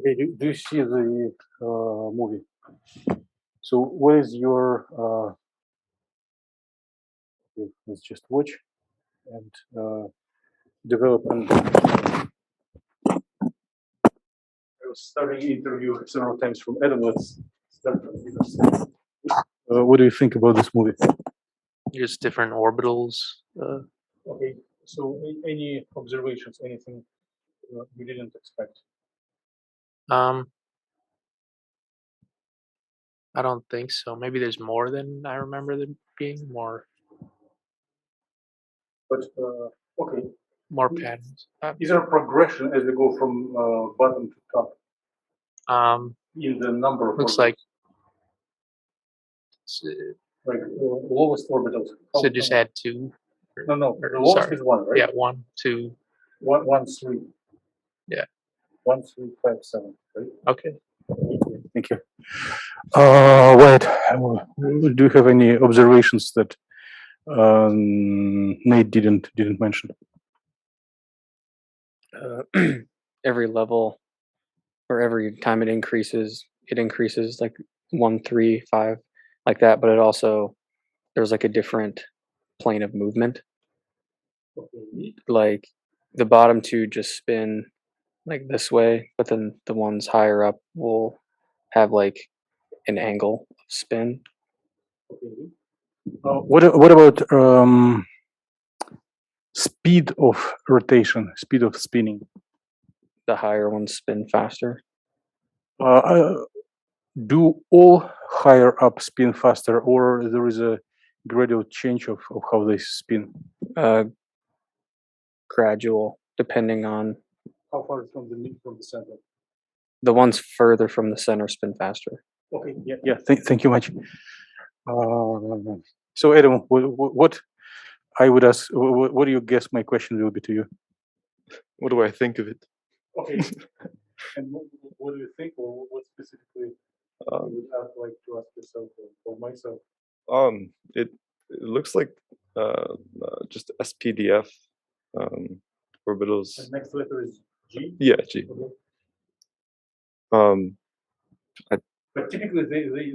Okay, do you see the movie? So what is your okay, let's just watch and develop an I was starting interview several times from Adam. Let's start from this. What do you think about this movie? Just different orbitals. Okay, so any observations, anything you didn't expect? I don't think so. Maybe there's more than I remember there being. More But okay, patterns. is there a progression as we go from bottom to top in the number of Looks orbitals? like lowest orbitals. So just add 2. No, the lowest is 1, right? Yeah, 1, 2. 1, 3. Yeah. 1, 3, 5, 7, right? Okay. Thank you. Wait, do you have any observations that Nate didn't mention? Every level or every time it increases like 1, 3, 5, like that. But it also, there's like a different plane of movement. Like the bottom 2 just spin like this way, but then the ones higher up will have like an angle of spin. What about speed of rotation, speed of spinning? The higher ones spin faster. Do all higher up spin faster, or there is a gradual change of how they spin? Gradual, depending on how far from the center. The ones further from the center spin faster. Okay, yeah. Thank you much. So Adam, what I would ask, what do you guess my question will be to you? What do I think of it? Okay. And what do you think, or what specifically would I like to ask yourself or myself? It looks like just SPDF orbitals. The next letter is G? Yeah, G. Okay. But typically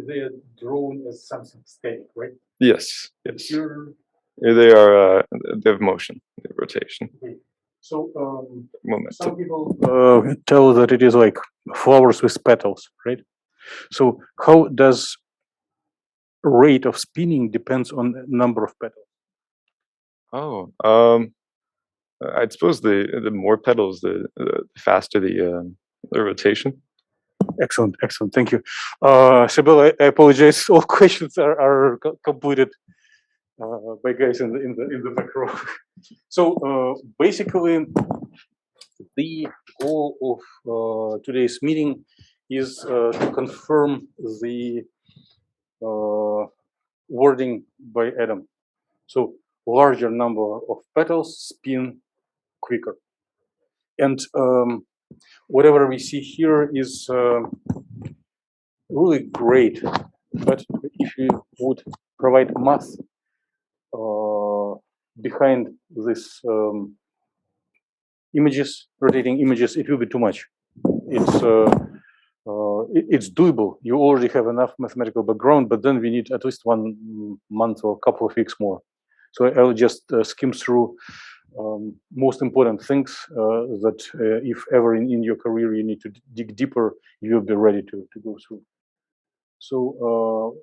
they are drawn as something static, right? Yes. Here, they are they have motion, they have rotation. Okay. So momentum. Some people tell that it is like flowers with petals, right? So how does rate of spinning depends on number of petals? Oh, I'd suppose the more petals, the faster the rotation. Excellent. Thank you. Sybil, I apologize. All questions are completed by guys in the back row. So basically, the goal of today's meeting is to confirm the wording by Adam. So larger number of petals spin quicker, and whatever we see here is really great. But if you would provide math behind this rotating images, it will be too much. It's doable. You already have enough mathematical background, but then we need at least 1 month or a couple of weeks more. So I'll just skim through most important things that if ever in your career you need to dig deeper, you'll be ready to go through. So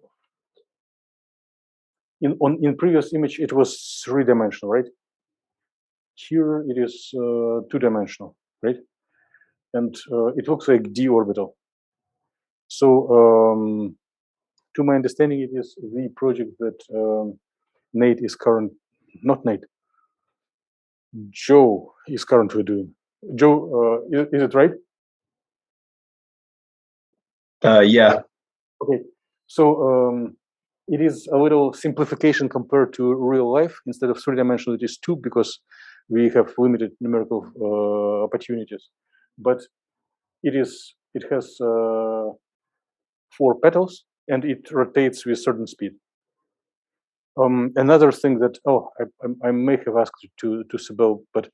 in previous image it was 3-dimensional, right? Here it is 2-dimensional, right? And it looks like d orbital. So to my understanding, it is the project that Nate is Joe is currently doing. Joe, is it right? Yeah. Okay. So it is a little simplification compared to real life. Instead of 3-dimensional, it is 2 because we have limited numerical opportunities. But it has 4 petals and it rotates with certain speed. Another thing that I may have asked to Sybil, but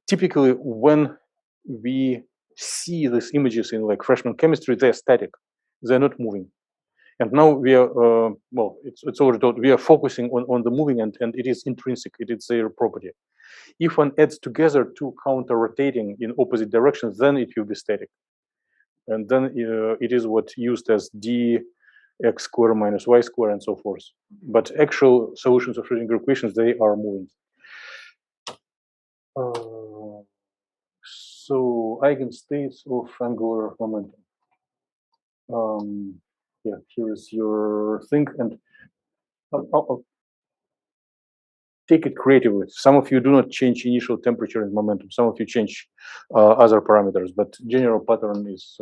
typically when we see these images in like freshman chemistry, they're static, they're not moving. And now we are, well, it's already told, we are focusing on the moving, and it is intrinsic, it is their property. If one adds together two counter-rotating in opposite directions, then it will be static. And then it is what used as dx square minus y square and so forth. But actual solutions of Schrödinger equations, they are moving. So eigenstates of angular momentum. Yeah, here is your thing, and I'll take it creatively. Some of you do not change initial temperature and momentum. Some of you change other parameters, but general pattern is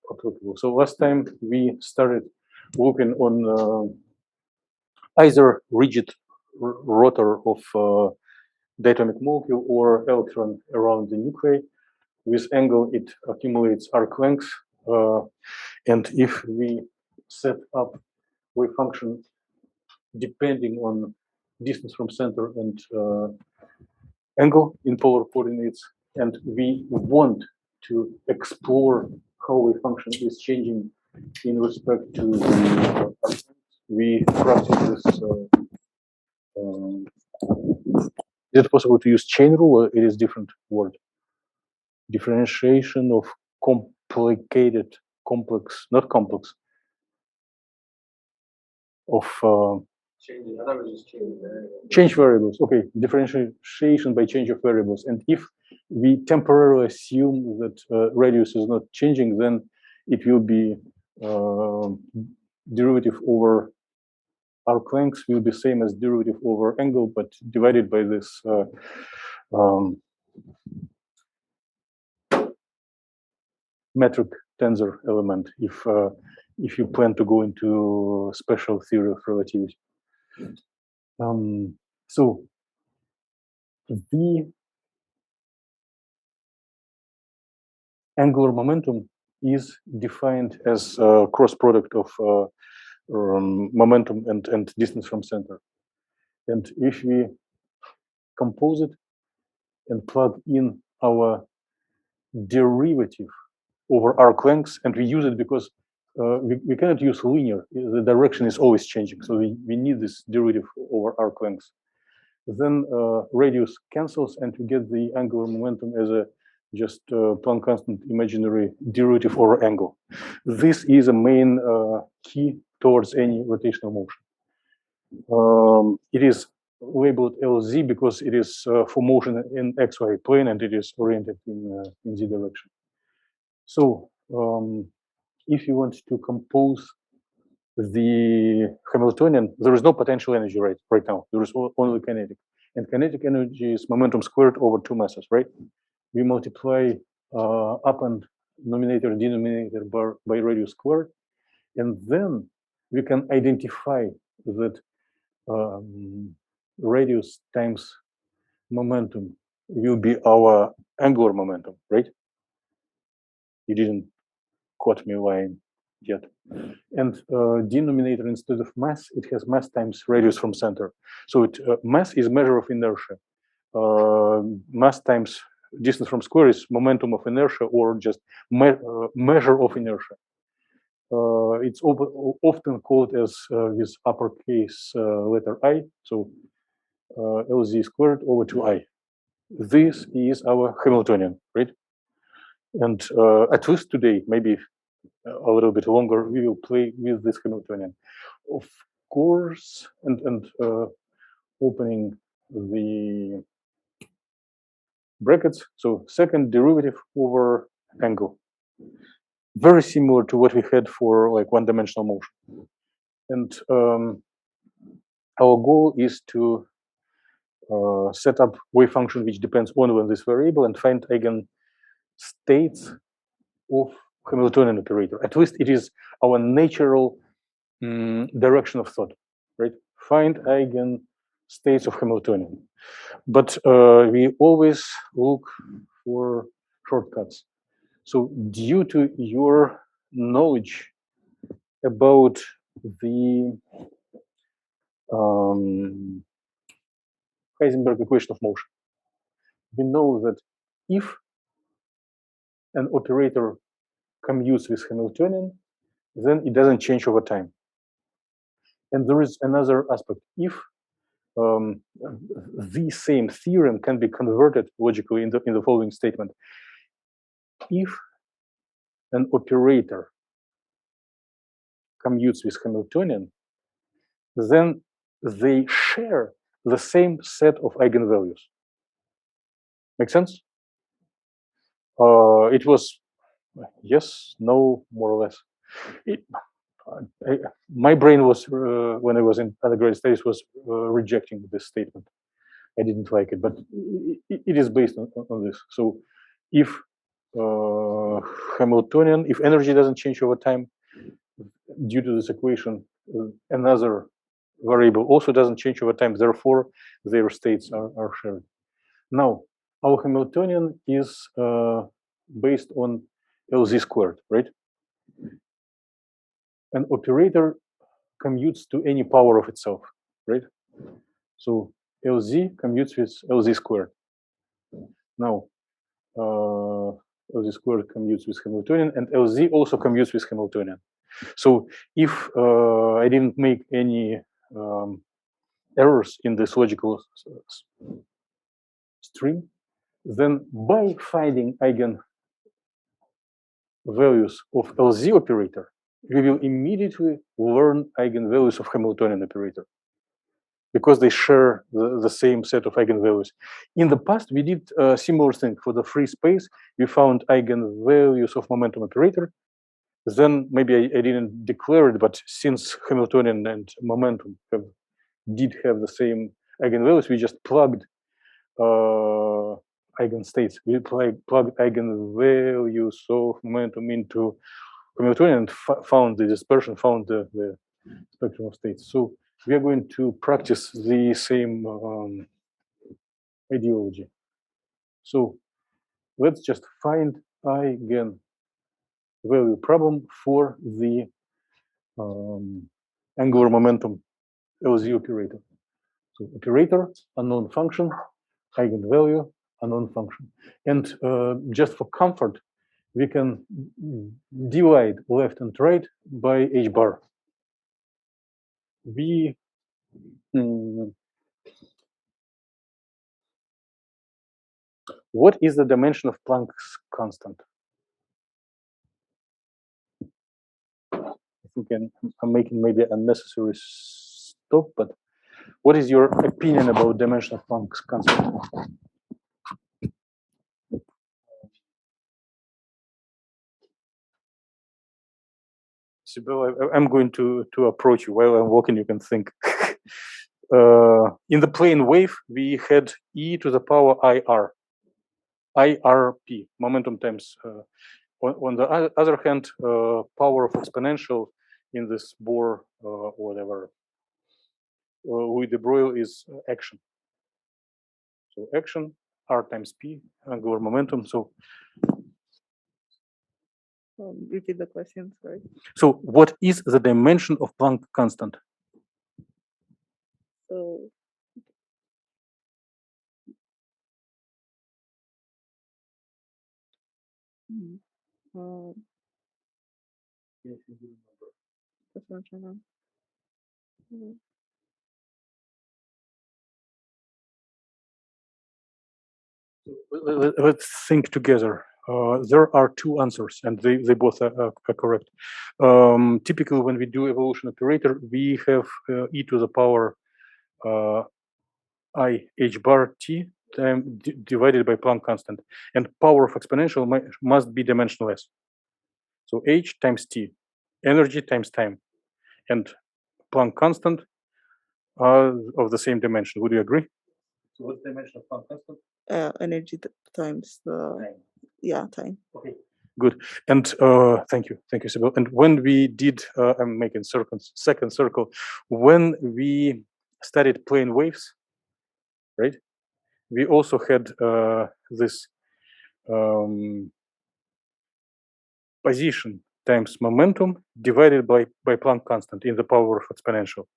applicable. So last time we started working on either rigid rotor of diatomic molecule or electron around the nuclei. With angle, it accumulates arc length. And if we set up wave function depending on distance from center and angle in polar coordinates, and we want to explore how wave function is changing in respect to the we practice this. Is it possible to use chain rule, or it is different word? Differentiation of complicated, complex, not complex, of change variables. Okay, differentiation by change of variables. And if we temporarily assume that radius is not changing, then it will be derivative over arc length will be same as derivative over angle, but divided by this metric tensor element if you plan to go into special theory of relativity. So the angular momentum is defined as a cross product of momentum and distance from center. And if we compose it and plug in our derivative over arc length, and we use it because we cannot use linear. The direction is always changing. So we need this derivative over arc length. Then radius cancels, and we get the angular momentum as a just Planck constant imaginary derivative over angle. This is a main key towards any rotational motion. It is labeled LZ because it is for motion in XY plane, and it is oriented in Z direction. So if you want to compose the Hamiltonian, there is no potential energy right now. There is only kinetic. And kinetic energy is momentum squared over two masses, right? We multiply up and numerator and denominator by radius squared. And then we can identify that radius times momentum will be our angular momentum, right? You didn't quote me line yet. And denominator, instead of mass, it has mass times radius from center. So mass is measure of inertia. Mass times distance from square is momentum of inertia, or just measure of inertia. It's often called as with uppercase letter I, so LZ squared over 2I. This is our Hamiltonian, right? And at least today, maybe a little bit longer, we will play with this Hamiltonian. Of course, and opening the brackets, so second derivative over angle. Very similar to what we had for like one-dimensional motion. And our goal is to set up wave function which depends only on this variable and find eigenstates of Hamiltonian operator. At least it is our natural direction of thought, right? Find eigenstates of Hamiltonian. But we always look for shortcuts. So due to your knowledge about the Heisenberg equation of motion, we know that if an operator commutes with Hamiltonian, then it doesn't change over time. And there is another aspect. If the same theorem can be converted logically in the following statement. If an operator commutes with Hamiltonian, then they share the same set of eigenvalues. Make sense? It was yes, no, more or less. My brain was, when I was in undergraduate studies, was rejecting this statement. I didn't like it, but it is based on this. So if Hamiltonian, if energy doesn't change over time, due to this equation, another variable also doesn't change over time, therefore their states are shared. Now, our Hamiltonian is based on LZ squared, right? An operator commutes to any power of itself, right? So LZ commutes with LZ squared. Now, LZ squared commutes with Hamiltonian, and LZ also commutes with Hamiltonian. So if I didn't make any errors in this logical stream, then by finding eigenvalues of LZ operator, we will immediately learn eigenvalues of Hamiltonian operator, because they share the same set of eigenvalues. In the past, we did a similar thing. For the free space, we found eigenvalues of momentum operator. Then maybe I didn't declare it, but since Hamiltonian and momentum did have the same eigenvalues, we just plugged eigenstates. We plugged eigenvalues of momentum into Hamiltonian and found the dispersion, found the spectrum of states. So we are going to practice the same ideology. So let's just find eigenvalue problem for the angular momentum LZ operator. So operator, unknown function, eigenvalue, unknown function. And just for comfort, we can divide left and right by h bar. What is the dimension of Planck's constant? I think I'm making maybe unnecessary stop, but what is your opinion about dimension of Planck's constant? Sibyl, I'm going to approach you while I'm walking. You can think. In the plane wave, we had e to the power IR, IRP, momentum times. On the other hand, power of exponential in this Bohr or whatever Louis de Broglie is action. So action, R times P, angular momentum. So repeat the question, sorry. So what is the dimension of Planck constant? So that's what I'm trying to. Let's think together. There are two answers, and they both are correct. Typically, when we do evolution operator, we have e to the power I h bar t time divided by Planck constant, and power of exponential must be dimensionless. So h times t, energy times time, and Planck constant are of the same dimension. Would you agree? So what's the dimension of Planck constant? Energy times the time. Time. Okay, good. And thank you, Sibyl. And when we did, I'm making second circle, when we studied plane waves, right? We also had this position times momentum divided by Planck constant in the power of exponential.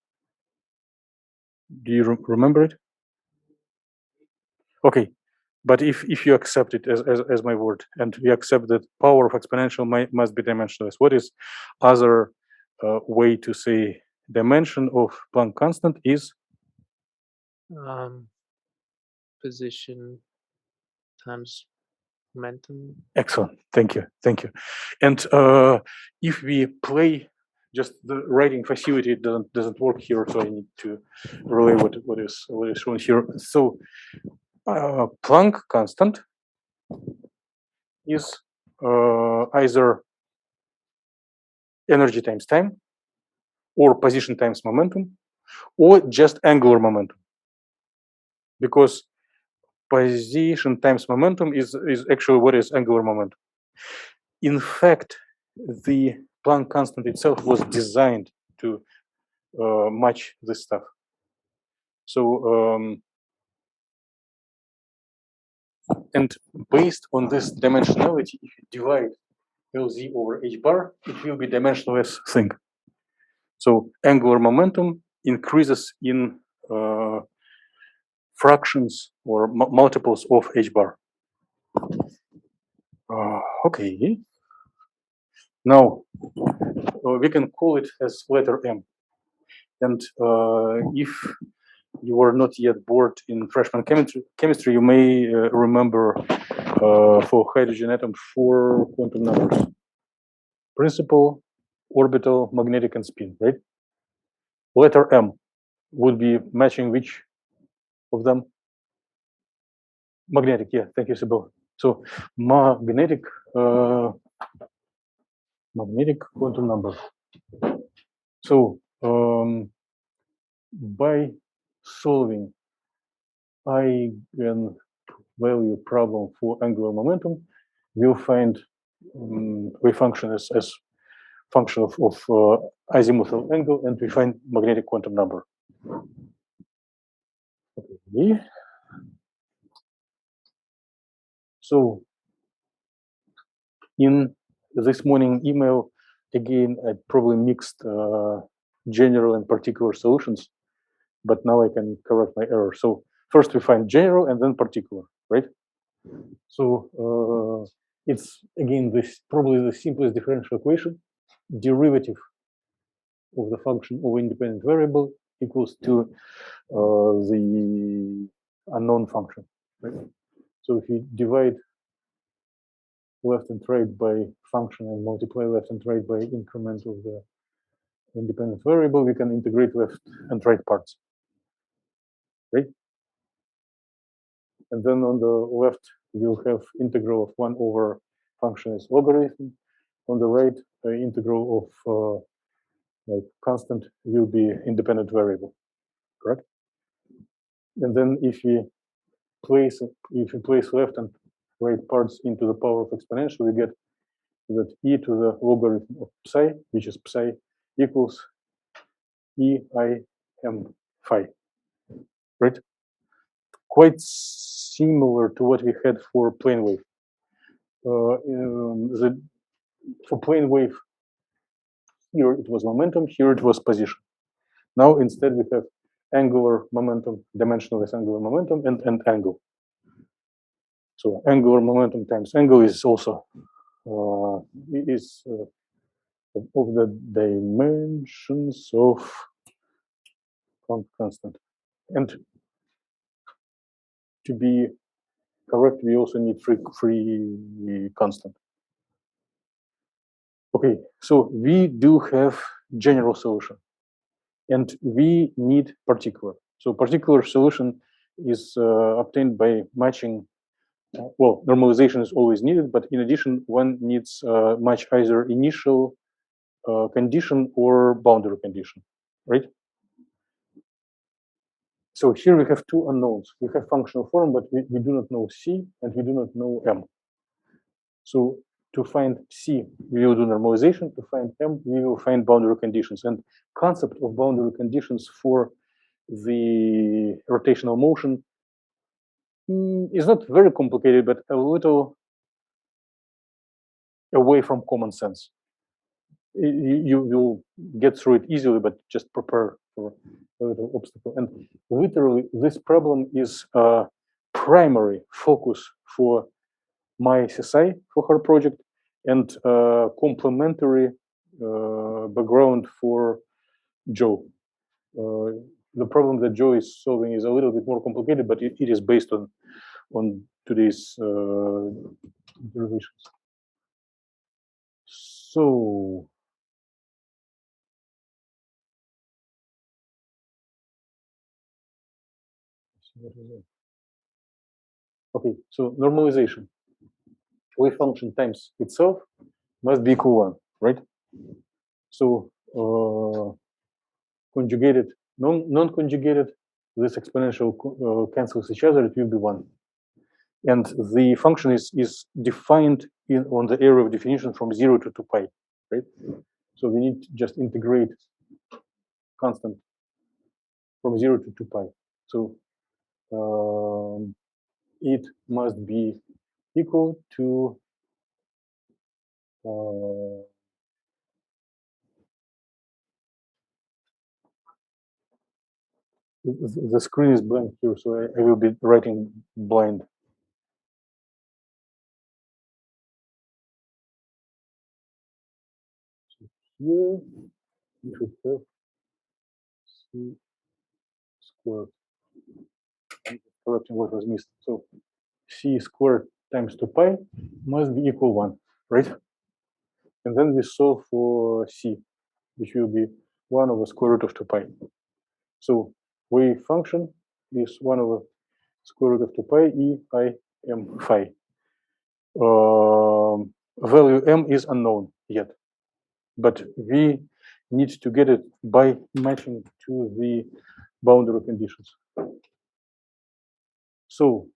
Do you remember it? Okay, But if you accept it as my word, and we accept that power of exponential must be dimensionless, what is other way to say dimension of Planck constant is? Position times momentum. Excellent. Thank you. Thank you. And if we play, just the writing facility doesn't work here, so I need to relay what is shown here. So Planck constant is either energy times time, or position times momentum, or just angular momentum, because position times momentum is actually what is angular momentum. In fact, the Planck constant itself was designed to match this stuff. So, and based on this dimensionality, if you divide LZ over h bar, it will be dimensionless thing. So angular momentum increases in fractions or multiples of h bar. Okay. Now we can call it as letter M. And if you were not yet bored in freshman chemistry, you may remember for hydrogen atom 4 quantum numbers: principal, orbital, magnetic, and spin, right? Letter M would be matching which of them? Magnetic, yeah, thank you, Sybil. So magnetic quantum number. So by solving eigenvalue problem for angular momentum, we'll find wave function as function of azimuthal angle, and we find magnetic quantum number. Okay. So in this morning email, again, I probably mixed general and particular solutions, but now I can correct my error. So first we find general and then particular, right? So it's again probably the simplest differential equation. Derivative of the function of independent variable equals to the unknown function, right? So if you divide left and right by function and multiply left and right by increment of the independent variable, we can integrate left and right parts, right? And then on the left, we'll have integral of 1 over function as logarithm. On the right, integral of like constant will be independent variable, correct? And then if you place left and right parts into the power of exponential, we get that e to the logarithm of psi, which is psi, equals EIM phi, right? Quite similar to what we had for plane wave. For plane wave, here it was momentum, here it was position. Now instead we have angular momentum, dimensionless angular momentum, and angle. So angular momentum times angle is also of the dimensions of Planck constant. And to be correct, we also need free constant. Okay, so we do have general solution, and we need particular. So particular solution is obtained by matching. Well, normalization is always needed, but in addition, one needs match either initial condition or boundary condition, right? So here we have two unknowns. We have functional form, but we do not know C and we do not know M. So to find C, we will do normalization. To find M, we will find boundary conditions. And concept of boundary conditions for the rotational motion is not very complicated, but a little away from common sense. You will get through it easily, but just prepare for a little obstacle. And literally, this problem is primary focus for my SSI for her project, and complementary background for Joe. The problem that Joe is solving is a little bit more complicated, but it is based on today's derivations. So okay, so normalization. Wave function times itself must be equal 1, right? So conjugated, non-conjugated, this exponential cancels each other, it will be 1. And the function is defined on the area of definition from 0 to 2 pi, right? So we need to just integrate constant from 0 to 2 pi. So it must be equal to the screen is blank here, so I will be writing blind. So here we should have c squared. I'm correcting what was missed. So c squared times 2 pi must be equal 1, right? And then we solve for c, which will be 1 over square root of 2 pi. So wave function is 1 over square root of 2 pi e I m phi. Value m is unknown yet, but we need to get it by matching to the boundary conditions. So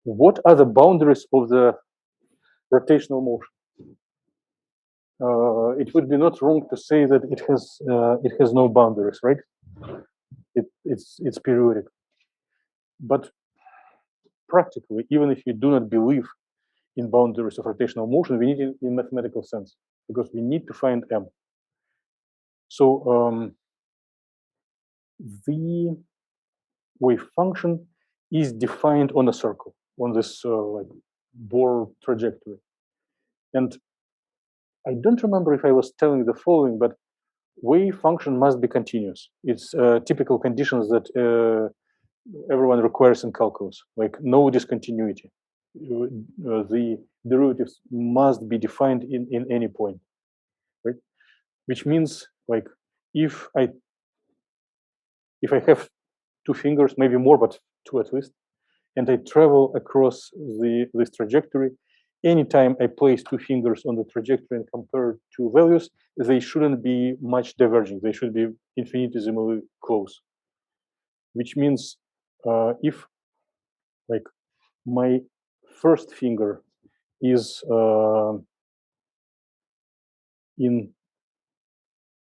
what are the boundaries of the rotational motion? It would be not wrong to say that it has no boundaries, right? It's periodic, but practically, even if you do not believe in boundaries of rotational motion, we need it in mathematical sense because we need to find m. So the wave function is defined on a circle, on this like Bohr trajectory. And I don't remember if I was telling the following, but wave function must be continuous. It's typical conditions that everyone requires in calculus, like no discontinuity. The derivatives must be defined in any point, right? Which means like if I have 2 fingers, maybe more, but 2 at least, and I travel across this trajectory, anytime I place 2 fingers on the trajectory and compare 2 values, they shouldn't be much diverging. They should be infinitesimally close. Which means if like my first finger is in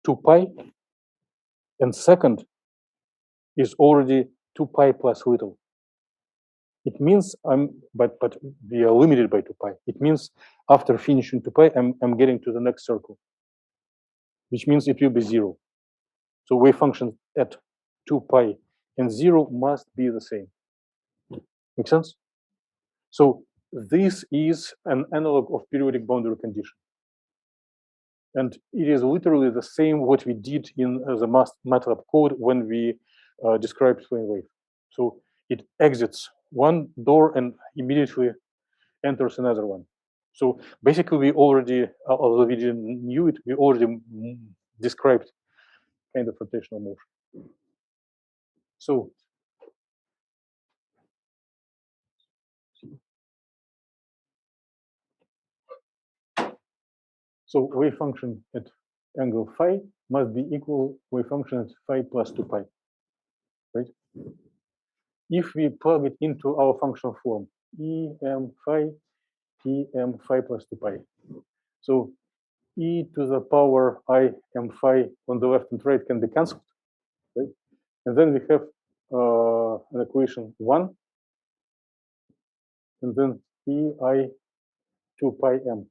2 pi, and second is already 2 pi plus little. It means but we are limited by 2 pi. It means after finishing 2 pi, I'm getting to the next circle, which means it will be 0. So wave function at 2 pi and 0 must be the same. Make sense? So this is an analog of periodic boundary condition. And it is literally the same what we did in the MATLAB code when we described plane wave. So it exits one door and immediately enters another one. So basically, we already, although we didn't knew it, we already described kind of rotational motion. So wave function at angle phi must be equal wave function at phi plus 2 pi, right? If we plug it into our functional form, em phi plus 2 pi. So e to the power I m phi on the left and right can be cancelled, right? And then we have an equation 1, and then ei 2 pi m.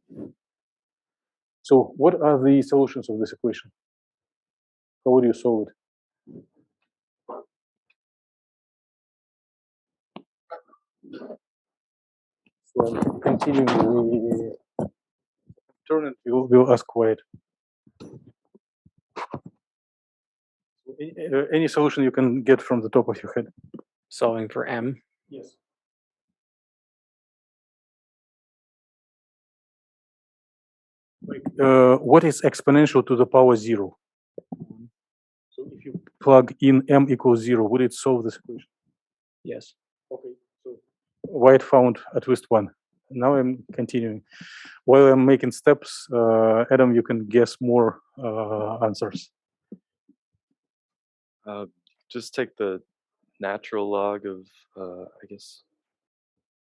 So what are the solutions of this equation? How would you solve it? So continuing the turn, and we'll ask quiet. Any solution you can get from the top of your head? Solving for m. Yes. Like, what is exponential to the power 0? So if you plug in m equals 0, would it solve this equation? Yes. Okay. So White found at least one. Now I'm continuing. While I'm making steps, Adam, you can guess more answers. Just take the natural log of, I guess,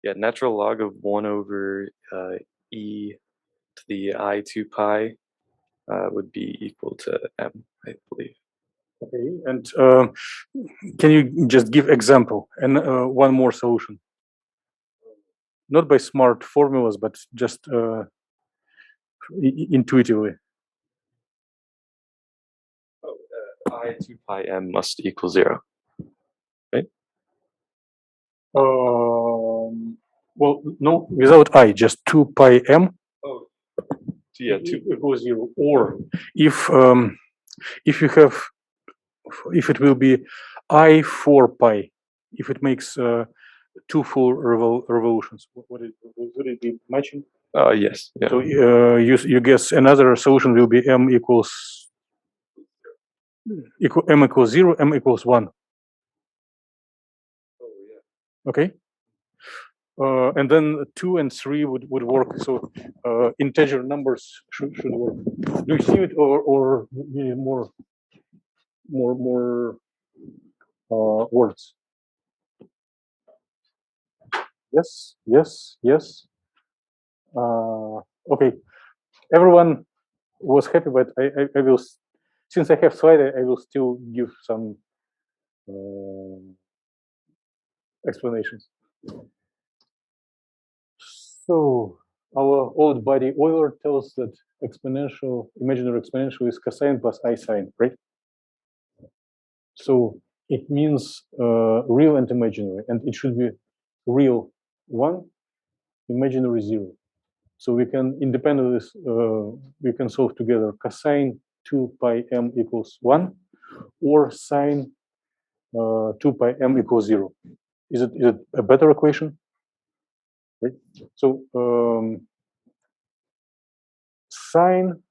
yeah, natural log of 1 over e to the I2 pi would be equal to m, I believe. Okay. And can you just give example and one more solution? Not by smart formulas, but just intuitively. I2 pi m must equal 0. Well, no, without I, just 2 pi m. Oh, yeah, 2 equals 0. Or if you have, if it will be I 4 pi, if it makes 2 full revolutions, would it be matching? yes. Yeah. So you guess another solution will be m equals m equals 0, m equals 1. Oh, yeah. Okay. And then 2 and 3 would work. So integer numbers should work. Do you see it, or you need more words? Yes, yes, yes. Okay, everyone was happy, but I will, since I have slide, I will still give some explanations. So our old buddy Euler tells that exponential, imaginary exponential is cosine plus I sine, right? So it means real and imaginary, and it should be real 1, imaginary 0. So we can independently we can solve together cosine 2 pi m equals 1 or sine 2 pi m equals 0. Is it a better equation? Right. So sine,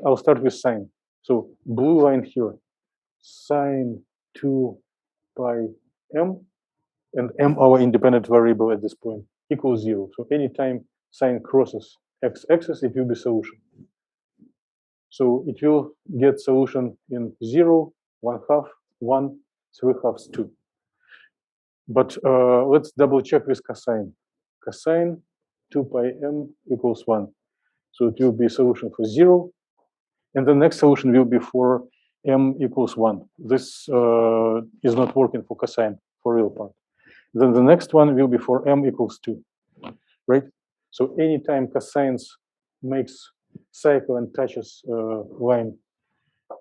I'll start with sine. So blue line here, sine 2 pi m, and m our independent variable at this point equals 0. So anytime sine crosses x-axis, it will be solution. So it will get solution in 0, 1/2, 1, 3/2, 2. But let's double check with cosine. Cosine 2 pi m equals 1. So it will be solution for 0. And the next solution will be for m equals 1. This is not working for cosine, for real part. Then the next one will be for m equals 2, right? So anytime cosines makes cycle and touches line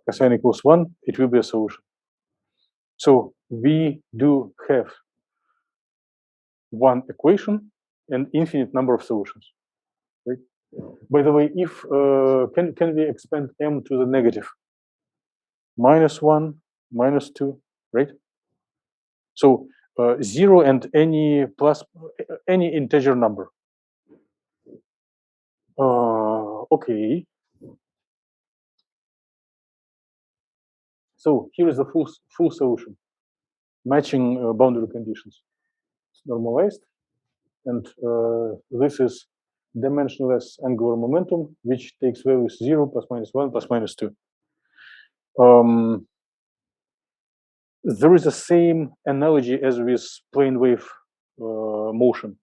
cosine equals 1, it will be a solution. So we do have one equation and infinite number of solutions, right? By the way, if can we expand m to the negative? -1, -2, right? So 0 and any plus any integer number. Okay. So here is the full solution, matching boundary conditions. It's normalized, and this is dimensionless angular momentum, which takes values 0, ±1, ±2. There is the same analogy as with plane wave motion.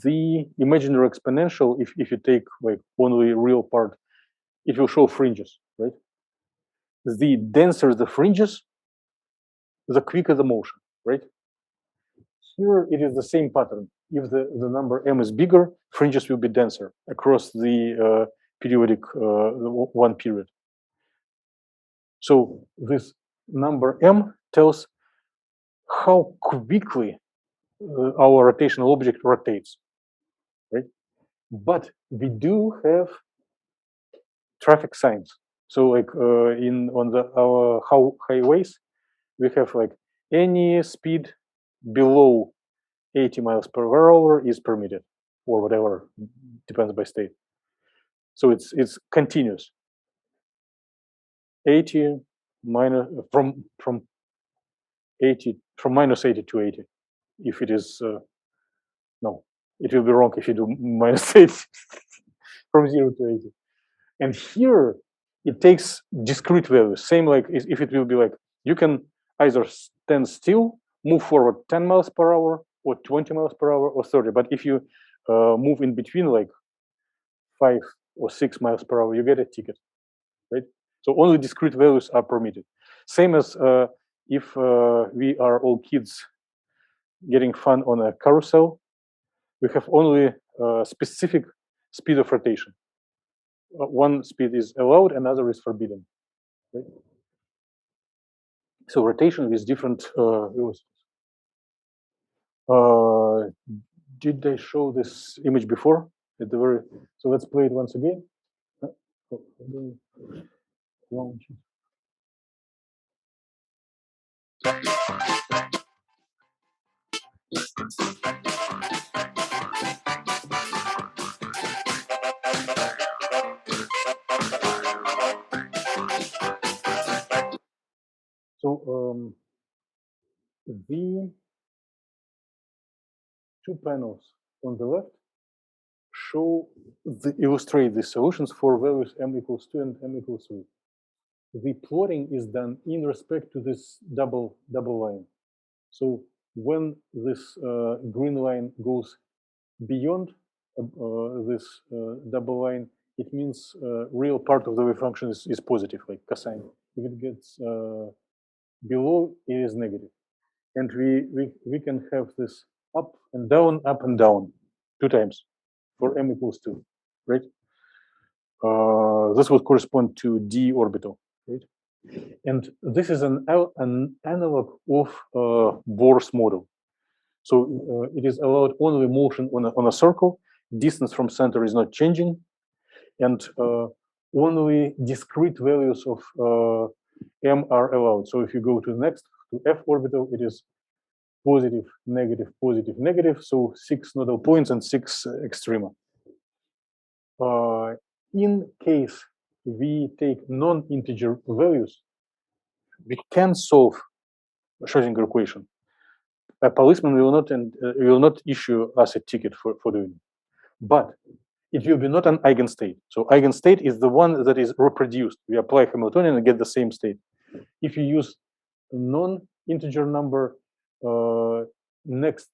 The imaginary exponential, if you take like only real part, it will show fringes, right? The denser the fringes, the quicker the motion, right? Here it is the same pattern. If the number m is bigger, fringes will be denser across the periodic one period. So this number m tells how quickly our rotational object rotates, right? But we do have traffic signs. So like on our highways, we have like any speed below 80 miles per hour is permitted, or whatever, depends by state. So it's continuous. 80 minus from minus 80 to 80. If it is no, it will be wrong if you do minus 80 from 0 to 80. And here it takes discrete values. Same like if it will be like you can either stand still, move forward 10 miles per hour, or 20 miles per hour, or 30. But if you move in between like 5 or 6 miles per hour, you get a ticket, right? So only discrete values are permitted. Same as if we are all kids getting fun on a carousel, we have only specific speed of rotation. One speed is allowed, another is forbidden. Right? So rotation with different velocities. Did I show this image before? At the very, so let's play it once again. Launch it. So the two panels on the left illustrate the solutions for values m equals 2 and m equals 3. The plotting is done in respect to this double line. So when this green line goes beyond this double line, it means real part of the wave function is positive, like cosine. If it gets below, it is negative. And we can have this up and down, 2 times for m equals 2, right? This would correspond to d orbital, right? And this is an analog of Bohr's model. So it is allowed only motion on a circle. Distance from center is not changing, and only discrete values of m are allowed. So if you go to the next, to f orbital, it is positive, negative, positive, negative. So 6 nodal points and 6 extrema. In case we take non-integer values, we can solve Schrodinger equation. A policeman will not issue us a ticket for doing it. But it will be not an eigenstate. So eigenstate is the one that is reproduced. We apply Hamiltonian and get the same state. If you use a non-integer number next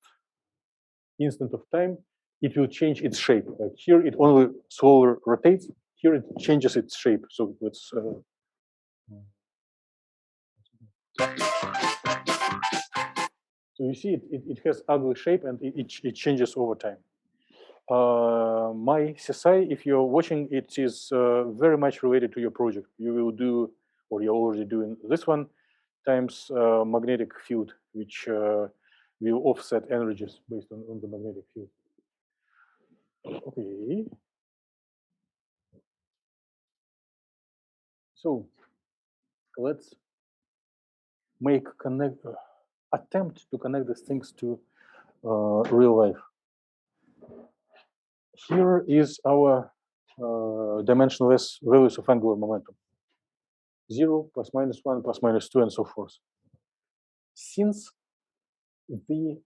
instant of time, it will change its shape. Like here, it only slowly rotates. Here, it changes its shape. So let's. So you see, it has ugly shape and it changes over time. My CSI, if you're watching, it is very much related to your project. You will do, or you're already doing this one, times magnetic field, which will offset energies based on the magnetic field. Okay. So let's make attempt to connect these things to real life. Here is our dimensionless values of angular momentum. 0, plus minus 1, plus minus 2, and so forth. Since the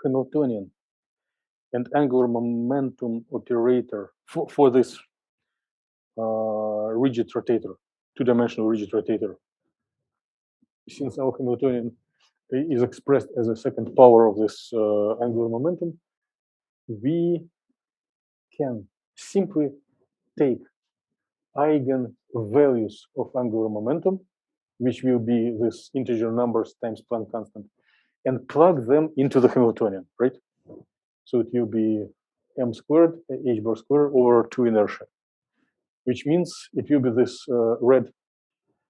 Hamiltonian and angular momentum operator for this rigid rotator, two-dimensional rigid rotator, since our Hamiltonian is expressed as a second power of this angular momentum, we can simply take eigenvalues of angular momentum, which will be this integer numbers times Planck constant, and plug them into the Hamiltonian, right? So it will be m squared h bar squared over 2 inertia, which means it will be this red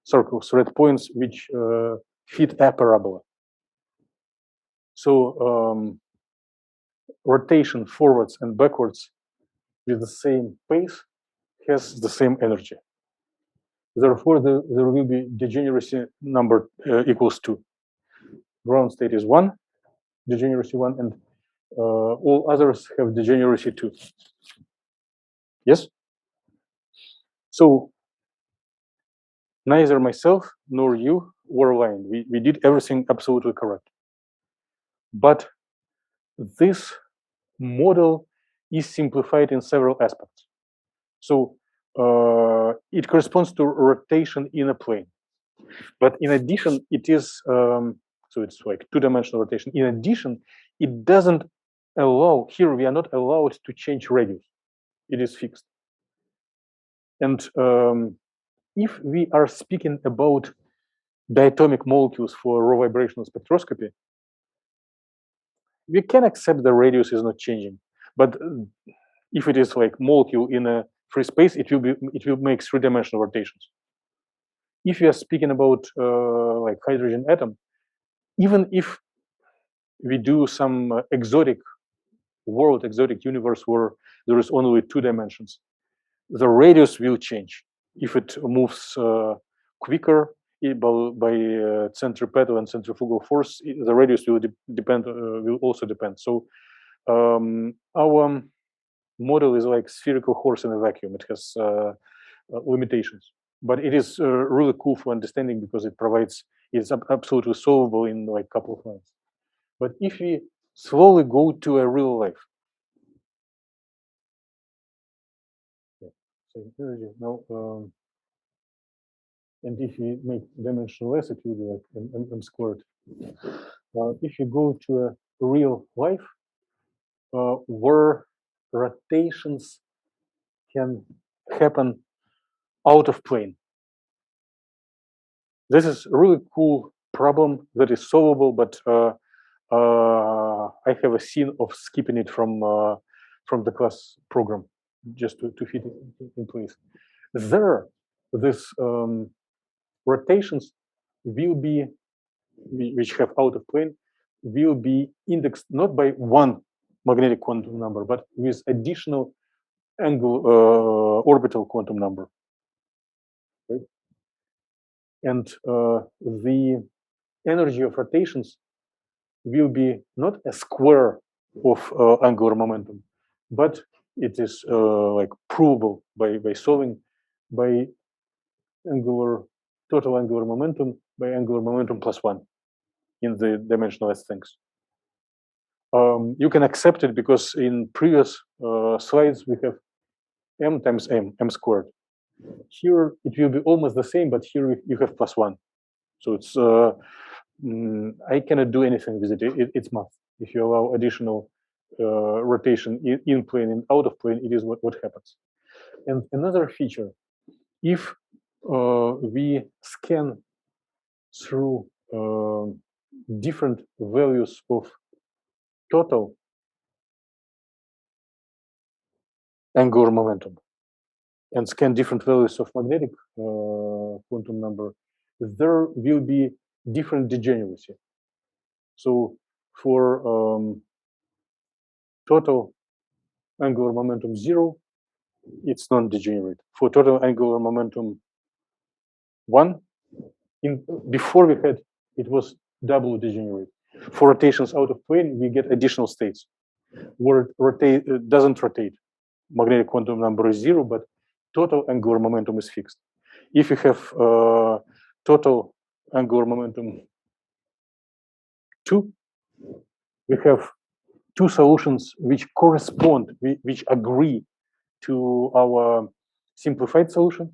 circles, red points, which fit a parabola. So rotation forwards and backwards with the same pace has the same energy. Therefore, there will be degeneracy number equals 2. Ground state is 1, degeneracy 1, and all others have degeneracy 2. Yes? So neither myself nor you were lying. We did everything absolutely correct. But this model is simplified in several aspects. So it corresponds to rotation in a plane. But in addition, it is, so it's like two-dimensional rotation. In addition, it doesn't allow, here we are not allowed to change radius. It is fixed. And if we are speaking about diatomic molecules for raw vibrational spectroscopy, we can accept the radius is not changing. But if it is like molecule in a free space, it will make three-dimensional rotations. If you are speaking about like hydrogen atom, even if we do some exotic universe where there is only 2 dimensions, the radius will change. If it moves quicker by centripetal and centrifugal force, the radius will will also depend. So our model is like spherical horse in a vacuum. It has limitations, but it is really cool for understanding because it provides, it's absolutely solvable in like a couple of lines. But if we slowly go to a real life, energy now, and if we make dimensionless, it will be like m squared. If you go to a real life where rotations can happen out of plane, this is a really cool problem that is solvable, but I have a scene of skipping it from the class program just to fit it in place. There, these rotations will be, which have out of plane, will be indexed not by one magnetic quantum number, but with additional angle orbital quantum number. Right? And the energy of rotations will be not a square of angular momentum, but it is like provable by solving by total angular momentum by angular momentum plus 1 in the dimensionless things. You can accept it because in previous slides we have m times m squared. Here it will be almost the same, but here you have plus 1. So it's I cannot do anything with it. It's math. If you allow additional rotation in plane and out of plane, it is what happens. And another feature, if we scan through different values of total angular momentum and scan different values of magnetic quantum number, there will be different degeneracy. So for total angular momentum 0, it's non-degenerate. For total angular momentum 1, before we had, it was double degenerate. For rotations out of plane, we get additional states where it doesn't rotate. Magnetic quantum number is 0, but total angular momentum is fixed. If you have total angular momentum 2, we have 2 solutions which correspond, which agree to our simplified solution,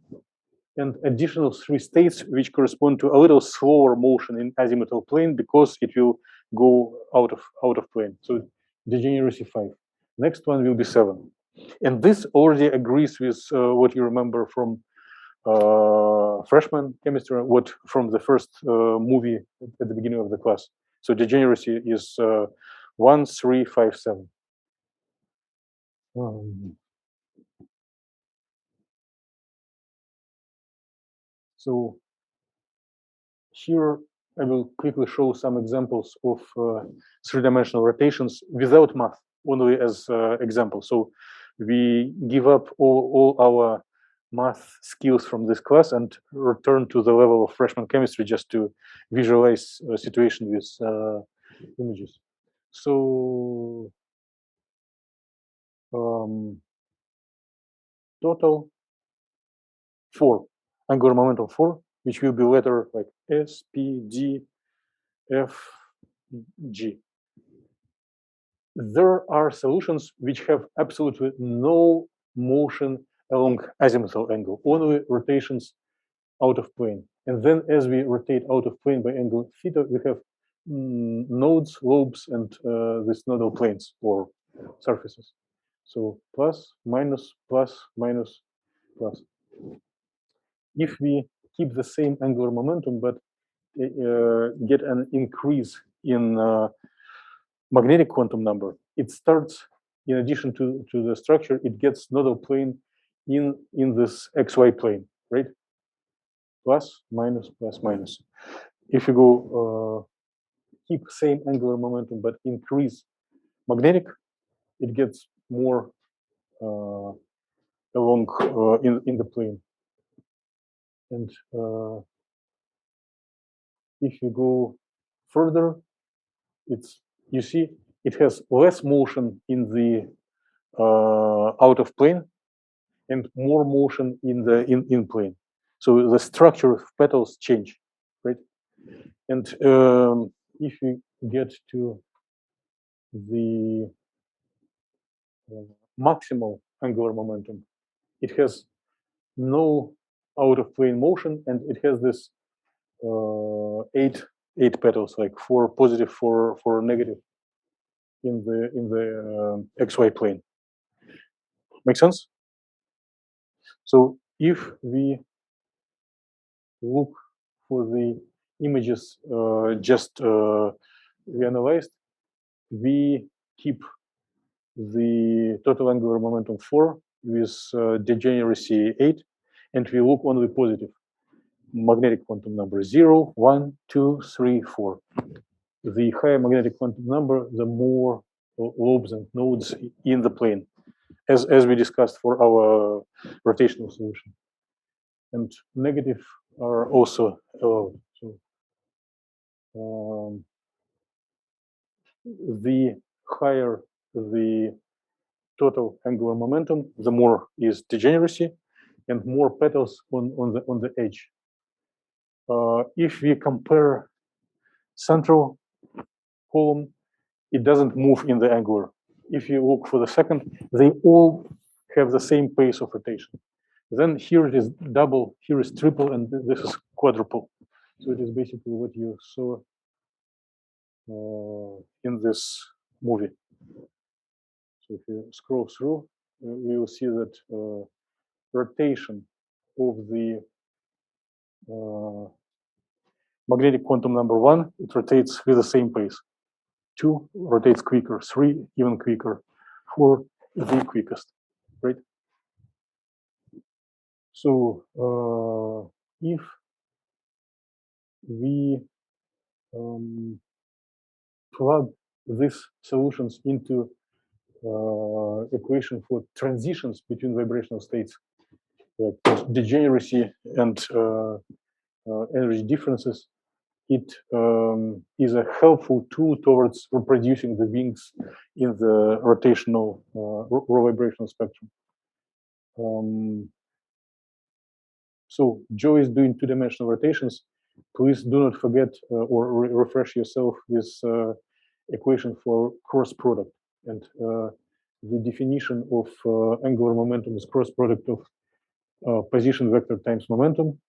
and additional 3 states which correspond to a little slower motion in azimuthal plane because it will go out of plane. So degeneracy 5. Next one will be 7. And this already agrees with what you remember from freshman chemistry, what from the first movie at the beginning of the class. So degeneracy is 1, 3, 5, 7. So here I will quickly show some examples of three-dimensional rotations without math, only as examples. So we give up all our math skills from this class and return to the level of freshman chemistry just to visualize a situation with images. So total 4, angular momentum 4, which will be letter like S, P, D, F, G. There are solutions which have absolutely no motion along azimuthal angle, only rotations out of plane. And then as we rotate out of plane by angle theta, we have nodes, lobes, and these nodal planes or surfaces. So plus, minus, plus, minus, plus. If we keep the same angular momentum, but get an increase in magnetic quantum number, it starts, in addition to the structure, it gets nodal plane in this xy plane, right? Plus, minus, plus, minus. If you go keep same angular momentum but increase magnetic, it gets more along in the plane. And if you go further, it's, you see, it has less motion in the out of plane and more motion in the in plane. So the structure of petals change, right? And if you get to the maximal angular momentum, it has no out of plane motion, and it has this eight petals, like 4 positive, 4 negative in the xy plane. Make sense? So if we look for the images just we analyzed, we keep the total angular momentum 4 with degeneracy 8, and we look only positive magnetic quantum number 0, 1, 2, 3, 4. The higher magnetic quantum number, the more lobes and nodes in the plane, as we discussed for our rotational solution. And negative are also allowed. So the higher the total angular momentum, the more is degeneracy and more petals on the edge. If we compare central column, it doesn't move in the angular. If you look for the second, they all have the same pace of rotation. Then here it is double, here is triple, and this is quadruple. So it is basically what you saw in this movie. So if you scroll through, you will see that rotation of the magnetic quantum number 1, it rotates with the same pace. 2 rotates quicker, 3 even quicker, 4 the quickest, right? So if we plug these solutions into equation for transitions between vibrational states, like degeneracy and energy differences, it is a helpful tool towards reproducing the wings in the rotational raw vibrational spectrum. So Joe is doing 2-dimensional rotations. Please do not forget or refresh yourself with equation for cross product. And the definition of angular momentum is cross product of position vector times momentum,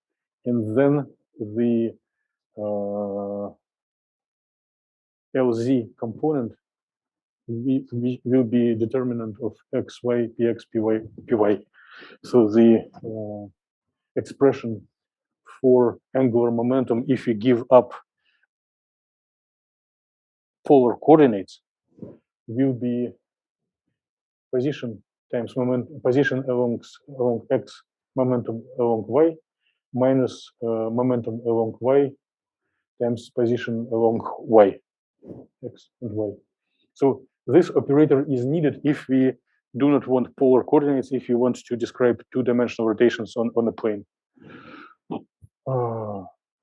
and then the LZ component will be determinant of xy, px, py. So the expression for angular momentum, if you give up polar coordinates, will be position times momentum, position along x, momentum along y, minus momentum along y times position along y, x and y. So this operator is needed if we do not want polar coordinates, if you want to describe two-dimensional rotations on a plane.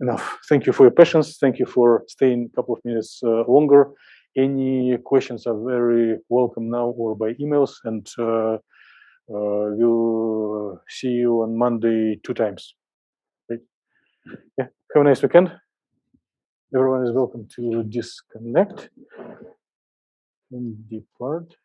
Enough. Thank you for your patience. Thank you for staying a couple of minutes longer. Any questions are very welcome now or by emails, and we'll see you on Monday 2 times. Right? Yeah. Have a nice weekend. Everyone is welcome to disconnect and depart.